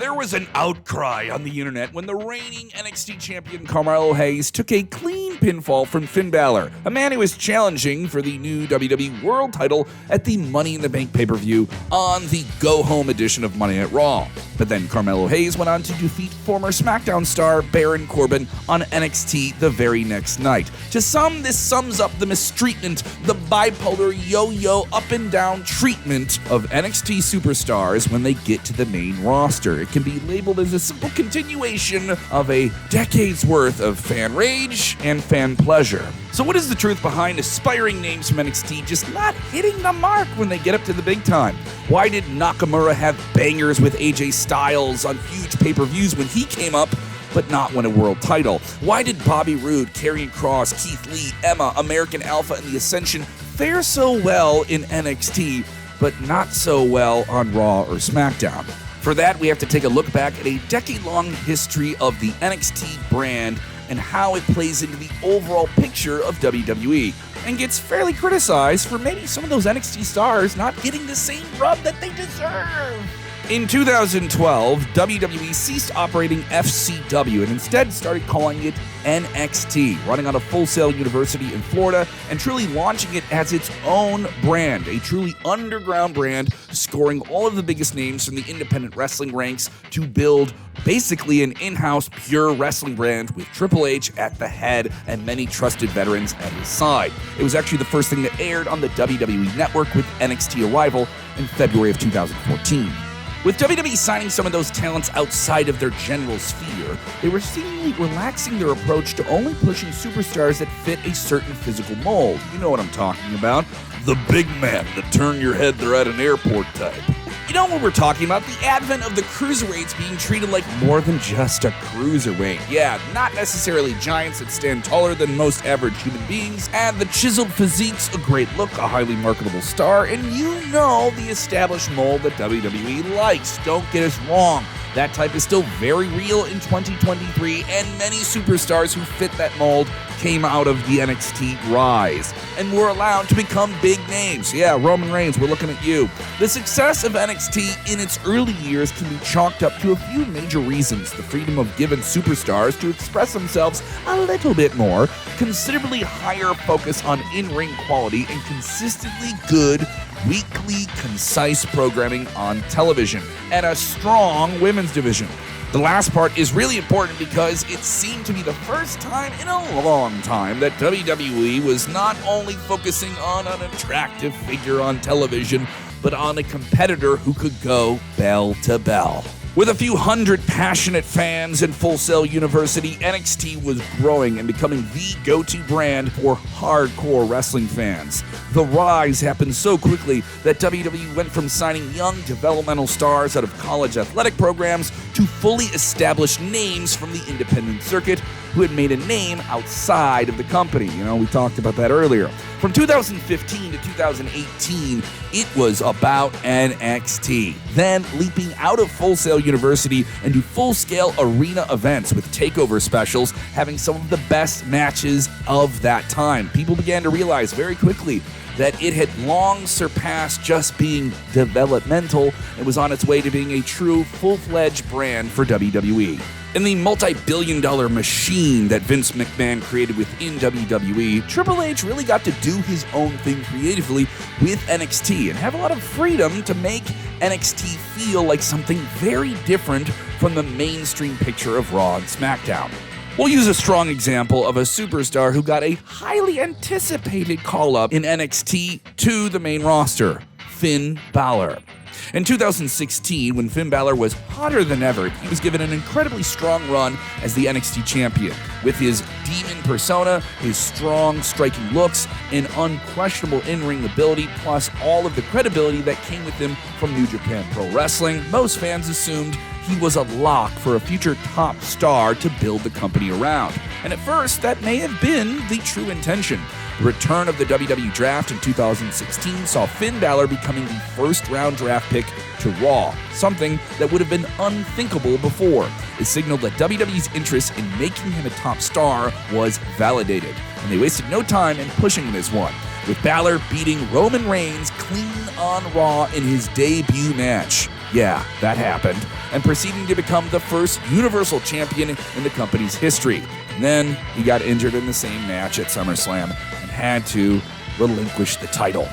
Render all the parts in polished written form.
There was an outcry on the internet when the reigning NXT champion Carmelo Hayes took a clean pinfall from Finn Balor, a man who was challenging for the new WWE World title at the Money in the Bank pay-per-view on the go-home edition of Monday Night Raw. But then Carmelo Hayes went on to defeat former SmackDown star Baron Corbin on NXT the very next night. To some, this sums up the mistreatment, the bipolar yo-yo up-and-down treatment of NXT superstars when they get to the main roster. It can be labeled as a simple continuation of a decade's worth of fan rage and fan pleasure. So what is the truth behind aspiring names from NXT just not hitting the mark when they get up to the big time? Why did Nakamura have bangers with AJ Styles on huge pay-per-views when he came up, but not win a world title? Why did Bobby Roode, Karrion Kross, Keith Lee, Emma, American Alpha, and The Ascension fare so well in NXT, but not so well on Raw or SmackDown? For that, we have to take a look back at a decade-long history of the NXT brand and how it plays into the overall picture of WWE, and gets fairly criticized for maybe some of those NXT stars not getting the same rub that they deserve. In 2012, WWE ceased operating FCW and instead started calling it NXT, running out of Full Sail University in Florida and truly launching it as its own brand, a truly underground brand, scoring all of the biggest names from the independent wrestling ranks to build basically an in-house pure wrestling brand with Triple H at the head and many trusted veterans at his side. It was actually the first thing that aired on the WWE Network with NXT Arrival in February of 2014. With WWE signing some of those talents outside of their general sphere, they were seemingly relaxing their approach to only pushing superstars that fit a certain physical mold. You know what I'm talking about. The big man that turn your head they're at an airport type. You know what we're talking about? The advent of the cruiserweights being treated like more than just a cruiserweight. Yeah, not necessarily giants that stand taller than most average human beings, and the chiseled physiques, a great look, a highly marketable star, and you know the established mold that WWE likes. Don't get us wrong. That type is still very real in 2023, and many superstars who fit that mold came out of the NXT Rise and were allowed to become big names. Yeah, Roman Reigns, we're looking at you. The success of NXT in its early years can be chalked up to a few major reasons. The freedom of given superstars to express themselves a little bit more, considerably higher focus on in-ring quality, and consistently good weekly, concise programming on television, and a strong women's division. The last part is really important because it seemed to be the first time in a long time that WWE was not only focusing on an attractive figure on television, but on a competitor who could go bell to bell. With a few hundred passionate fans in Full Sail University, NXT was growing and becoming the go-to brand for hardcore wrestling fans. The rise happened so quickly that WWE went from signing young developmental stars out of college athletic programs to fully established names from the independent circuit who had made a name outside of the company. You know, we talked about that earlier. From 2015 to 2018, it was about NXT. Then leaping out of Full Sail University into full-scale arena events with takeover specials, having some of the best matches of that time. People began to realize very quickly that it had long surpassed just being developmental and was on its way to being a true, full-fledged brand for WWE. In the multi-billion-dollar machine that Vince McMahon created within WWE, Triple H really got to do his own thing creatively with NXT and have a lot of freedom to make NXT feel like something very different from the mainstream picture of Raw and SmackDown. We'll use a strong example of a superstar who got a highly anticipated call-up in NXT to the main roster, Finn Balor. In 2016, when Finn Balor was hotter than ever, he was given an incredibly strong run as the NXT champion. With his demon persona, his strong striking looks, and unquestionable in-ring ability, plus all of the credibility that came with him from New Japan Pro Wrestling, most fans assumed he was a lock for a future top star to build the company around. And at first, that may have been the true intention. The return of the WWE Draft in 2016 saw Finn Balor becoming the first-round draft pick to Raw, something that would have been unthinkable before. It signaled that WWE's interest in making him a top star was validated, and they wasted no time in pushing him as one, with Balor beating Roman Reigns clean on Raw in his debut match. Yeah, that happened, and proceeding to become the first Universal Champion in the company's history. And then he got injured in the same match at SummerSlam and had to relinquish the title.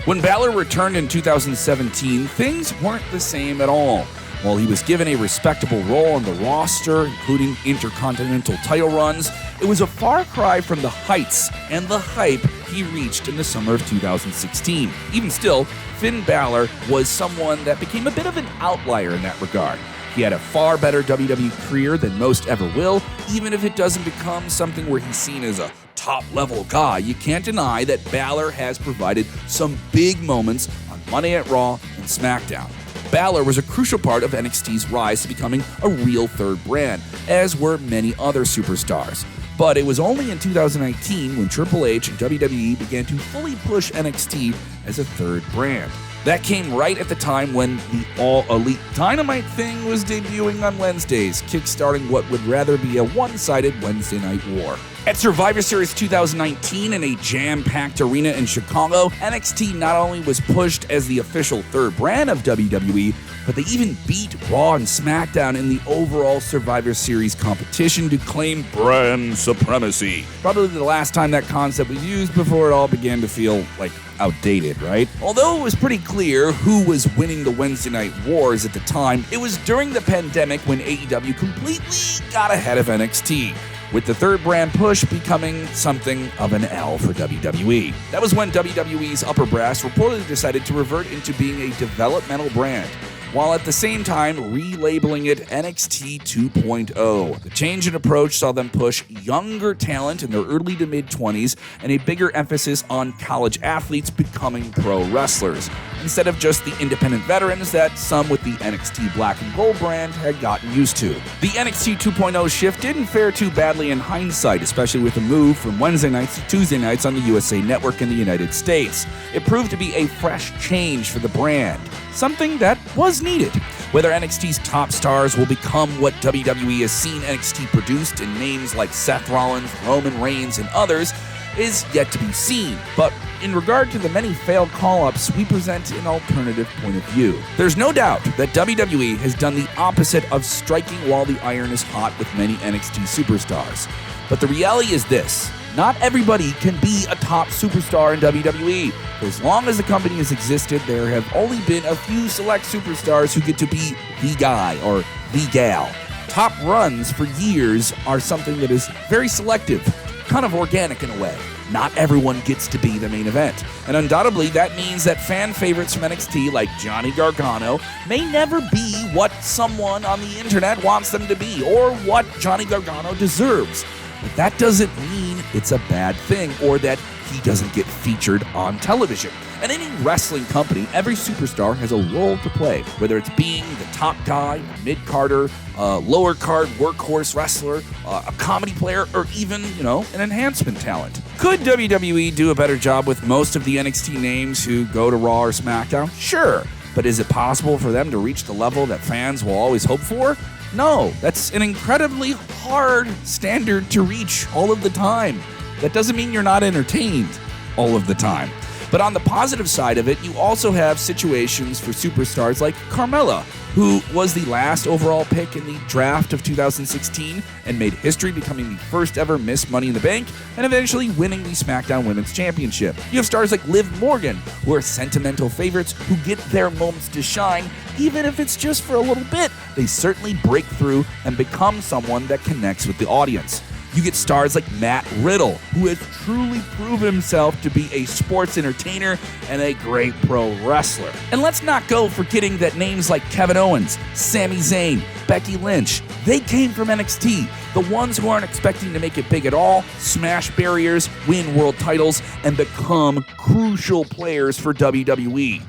When Balor returned in 2017, things weren't the same at all. While he was given a respectable role on the roster, including intercontinental title runs, it was a far cry from the heights and the hype he reached in the summer of 2016. Even still, Finn Balor was someone that became a bit of an outlier in that regard. He had a far better WWE career than most ever will, even if it doesn't become something where he's seen as a top-level guy. You can't deny that Balor has provided some big moments on Monday Night Raw and SmackDown. Balor was a crucial part of NXT's rise to becoming a real third brand, as were many other superstars. But it was only in 2019 when Triple H and WWE began to fully push NXT as a third brand. That came right at the time when the All-Elite Dynamite thing was debuting on Wednesdays, kickstarting what would rather be a one-sided Wednesday night war. At Survivor Series 2019 in a jam-packed arena in Chicago, NXT not only was pushed as the official third brand of WWE, but they even beat Raw and SmackDown in the overall Survivor Series competition to claim brand supremacy. Probably the last time that concept was used before it all began to feel like outdated, right? Although it was pretty clear who was winning the Wednesday Night Wars at the time, it was during the pandemic when AEW completely got ahead of NXT, with the third brand push becoming something of an L for WWE. That was when WWE's upper brass reportedly decided to revert into being a developmental brand, while at the same time relabeling it NXT 2.0. The change in approach saw them push younger talent in their early to mid-20s and a bigger emphasis on college athletes becoming pro wrestlers, instead of just the independent veterans that some with the NXT Black and Gold brand had gotten used to. The NXT 2.0 shift didn't fare too badly in hindsight, especially with the move from Wednesday nights to Tuesday nights on the USA Network in the United States. It proved to be a fresh change for the brand, something that was needed. Whether NXT's top stars will become what WWE has seen NXT produced in names like Seth Rollins, Roman Reigns, and others is yet to be seen, but in regard to the many failed call-ups, we present an alternative point of view. There's no doubt that WWE has done the opposite of striking while the iron is hot with many NXT superstars. But the reality is this: not everybody can be a top superstar in WWE. For as long as the company has existed, there have only been a few select superstars who get to be the guy or the gal. Top runs for years are something that is very selective, kind of organic in a way. Not everyone gets to be the main event. And undoubtedly, that means that fan favorites from NXT like Johnny Gargano may never be what someone on the internet wants them to be, or what Johnny Gargano deserves. But that doesn't mean it's a bad thing, or that he doesn't get featured on television. At any wrestling company, every superstar has a role to play, whether it's being the top guy, a mid-carder, a lower-card workhorse wrestler, a comedy player, or even, an enhancement talent. Could WWE do a better job with most of the NXT names who go to Raw or SmackDown? Sure. But is it possible for them to reach the level that fans will always hope for? No. That's an incredibly hard standard to reach all of the time. That doesn't mean you're not entertained all of the time. But on the positive side of it, you also have situations for superstars like Carmella, who was the last overall pick in the draft of 2016 and made history becoming the first ever Miss Money in the Bank and eventually winning the SmackDown Women's Championship. You have stars like Liv Morgan, who are sentimental favorites who get their moments to shine, even if it's just for a little bit. They certainly break through and become someone that connects with the audience. You get stars like Matt Riddle, who has truly proven himself to be a sports entertainer and a great pro wrestler. And let's not go forgetting that names like Kevin Owens, Sami Zayn, Becky Lynch, they came from NXT. The ones who aren't expecting to make it big at all, smash barriers, win world titles, and become crucial players for WWE.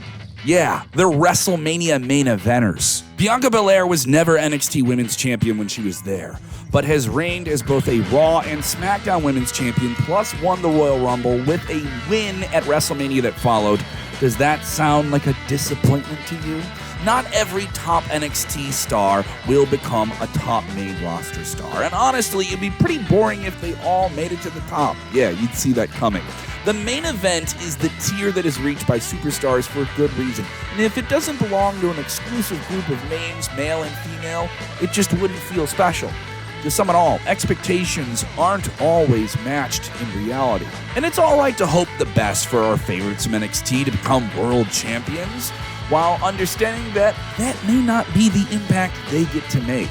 Yeah, they're WrestleMania main eventers. Bianca Belair was never NXT Women's Champion when she was there, but has reigned as both a Raw and SmackDown Women's Champion, plus won the Royal Rumble with a win at WrestleMania that followed. Does that sound like a disappointment to you? Not every top NXT star will become a top main roster star, and honestly, it'd be pretty boring if they all made it to the top. Yeah, you'd see that coming. The main event is the tier that is reached by superstars for a good reason, and if it doesn't belong to an exclusive group of names, male and female, it just wouldn't feel special. To sum it all, expectations aren't always matched in reality. And it's alright to hope the best for our favorites from NXT to become world champions, while understanding that that may not be the impact they get to make.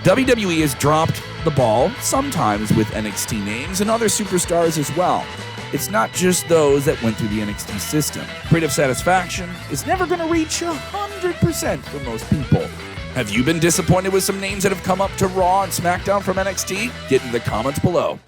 WWE has dropped the ball sometimes with NXT names and other superstars as well. It's not just those that went through the NXT system. Creative satisfaction is never going to reach 100% for most people. Have you been disappointed with some names that have come up to Raw and SmackDown from NXT? Get in the comments below.